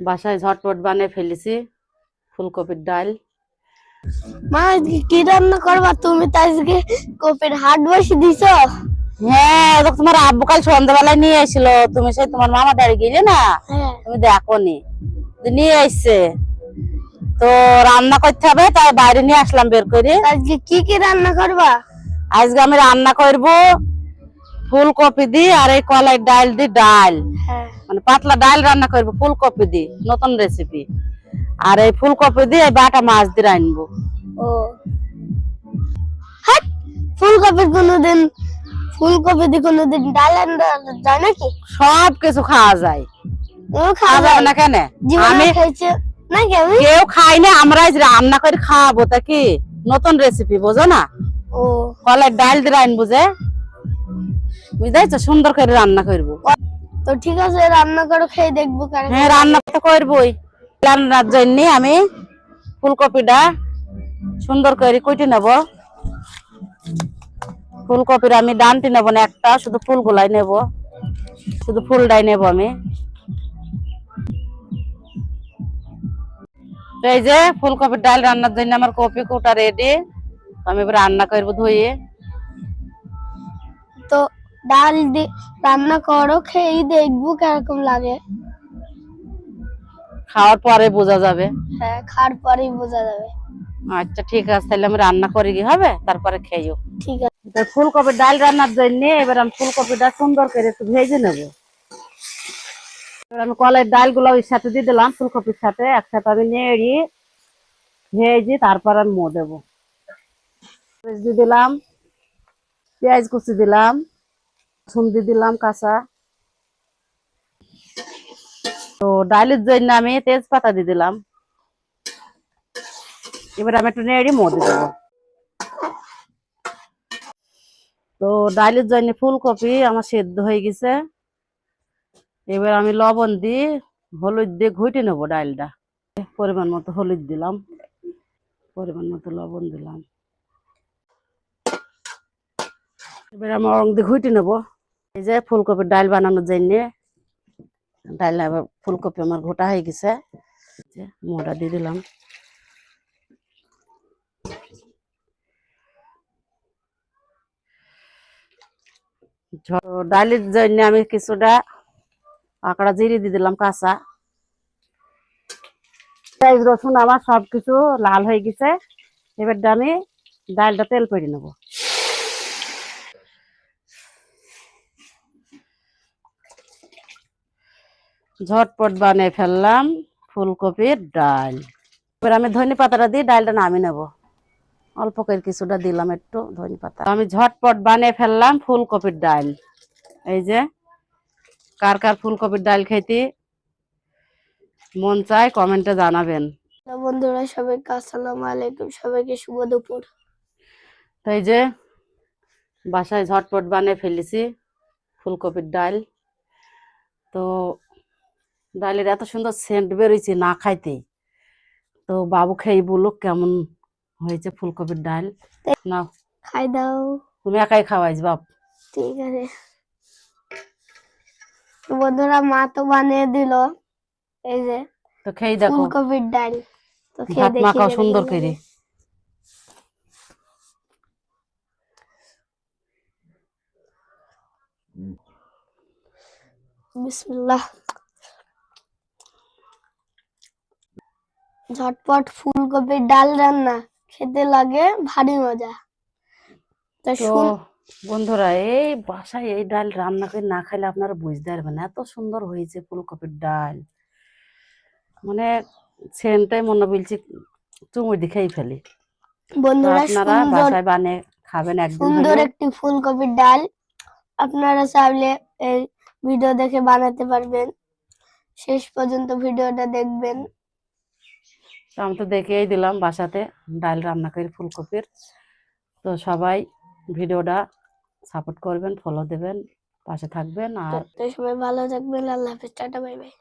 বাসায় ঝটপট বানিয়ে ফেলেছি ফুলকপির ডাল। মা আজকে কি রান্না করবা তুমি? তো আজকে কপির হাট বসে দিছো। হ্যাঁ, তোমার আব্বু কাল সন্ধ্যাবেলায় নিয়ে এসেছিল, তুমি সেই তোমার মামা বাড়ি গেলে না, হ্যাঁ তুমি দেখোনি, নিয়ে আসছে তো রান্না করতে হবে, তাই বাইরে নিয়ে আসলাম বের করে। আজকে কি রান্না করবা? আজকে আমি রান্না করব ফুলকপি দিয়ে আর এই কলাই ডাল দিয়ে ডাল, মানে পাতলা ডাল রান্না করব ফুলকপি দিয়ে, নতুন রেসিপি। আর এই ফুলকপি দিয়ে বাটা মাছ দিয়ে রানবো। ও হ্যাঁ, ফুলকপি দিয়ে কোনোদিন ডাল রান্না যায় নাকি? সব কিছু খাওয়া যায়, খাওয়া যাবে না কেন? আমি কেউ খাই না, আমরা রান্না করে খাওয়াবো, তা কি নতুন রেসিপি বোঝো না? ও কলাই ডাল দিয়ে রানবো, যে বুঝাইছো, সুন্দর করে রান্না করবো। তো ঠিক আছে, রান্না করো, খেয়ে দেখবো। হ্যাঁ, রান্না তো করবোই। রান্নার জন্য আমি ফুলকপিটা সুন্দর করে কুটে নেব। ফুলকপির আমি ডানটি নেব না, একটা শুধু ফুলগুলাই নেব, শুধু ফুলটাই নেব আমি। এই যে ফুলকপির ডাল রান্নার জন্য আমার কপি কোটা রেডি, আমি এবার রান্না করবো ধুয়ে। তো ডাল দিয়ে রান্না করো, খেয়ে দেখবো কিরকম লাগে। খাওয়ার পরে বোঝা যাবে। হ্যাঁ, খাওয়ার পরেই বোঝা যাবে। আচ্ছা ঠিক আছে, তাহলে আমি রান্না করে কি হবে, তারপরে খেয়েও। ঠিক আছে। ফুলকপির ডাল রান্নার জন্য এবার আমি ফুলকপিটা সুন্দর করে একটু ভেজে নেবো। আমি কলাইয়ের ডাল গুলো ওই সাথে দিয়ে দিলাম, ফুলকপির সাথে একসাথে আমি নেড়ি ভেজে তারপর আমি মো দেবো। দিয়ে দিলাম পেঁয়াজ কুচি, দিলাম রসুন দিয়ে দিলাম কাঁচা। তো ডালের জন্য আমি তেজপাতা দিয়ে দিলাম। এবার আমি একটু নেড়ে মো দিয়ে দেবো। তো ডালের জন্য ফুলকপি আমার সেদ্ধ হয়ে গেছে, এবার আমি লবণ দিয়ে হলুদ দিয়ে ঘুটে নেবো ডালটা। পরিমাণ মতো হলুদ দিলাম, পরিমাণ মতো লবণ দিলাম। এবার আমি রং দিয়ে ঘুটে নেবো। এই যে ফুলকপির ডাল বানানোর জন্য ডাল, আবার ফুলকপি আমার ঘোটা হয়ে গেছে, মোটা দিয়ে দিলাম। ডালের জন্য আমি কিছুটা আঁকড়া জিরে দিয়ে দিলাম কাঁচা। পেঁয়াজ রসুন আমার সবকিছু লাল হয়ে গেছে, এবার আমি ডালটা তেল করে নেব। ঝটপট বানিয়ে ফেললাম ফুলকপির ডাল। এবার আমি ধনে পাতাটা দিয়ে ডালটা নামিয়ে নেব। অল্প করে কিছুটা দিলাম একটু ধনে পাতা। আমি ঝটপট বানিয়ে ফেললাম ফুলকপির ডাল। এই যে কার কার ফুলকপির ডাল খেতে মন চায় কমেন্টে জানাবেন। বন্ধুরা সবাইকে আসসালামু আলাইকুম, সবাইকে শুভ দুপুর। তো এই যে বাসায় ঝটপট বানিয়ে ফেলেছি ফুলকপির ডাল। তো ডালের এত সুন্দর সেন্ট বেরোইছে না খাইতেই, তো বাবু খেয়ে বলুক কেমন হয়েছে ফুলকপির ডাল। না খাই দাও, তুমি একাই খাওয়াইস বাপ। ঠিক আছে। বন্ধুরা মা তো বানিয়ে দিল, এই যে তো খেয়ে দেখো ফুলকপির ডাল। তো খেয়ে ভাত দেখি মাখাও সুন্দর করে। বিসমিল্লাহ। ঝটপট ফুলকপির ডাল রান্না খেতে লাগে ভারী মজা। তো তো বন্ধুরা, এই বাসায় এই ডাল রান্না করে না খাইলে আপনারা বুঝতে পারবেন না, এত সুন্দর হয়েছে ফুলকপির ডাল, মানে সেন্টটাই মনে বলছি চুমুর দিয়ে খেয়ে ফেলি। বন্ধুরা আপনারা বাসায় বানিয়ে খাবেন একদিন সুন্দর হলেও। একটি ফুলকপির ডাল আপনারা চাইলে এই ভিডিও দেখে বানাতে পারবেন। শেষ পর্যন্ত ভিডিওটা দেখবেন। আমি তো দেখেই দিলাম বাসাতে ডাল রান্না করে ফুলকপির। তো সবাই ভিডিওটা সাপোর্ট করবেন, ফলো দেবেন, পাশে থাকবেন। আর সবাই ভালো থাকবেন। আল্লাহ হাফেজ, টাটা, বাই বাই।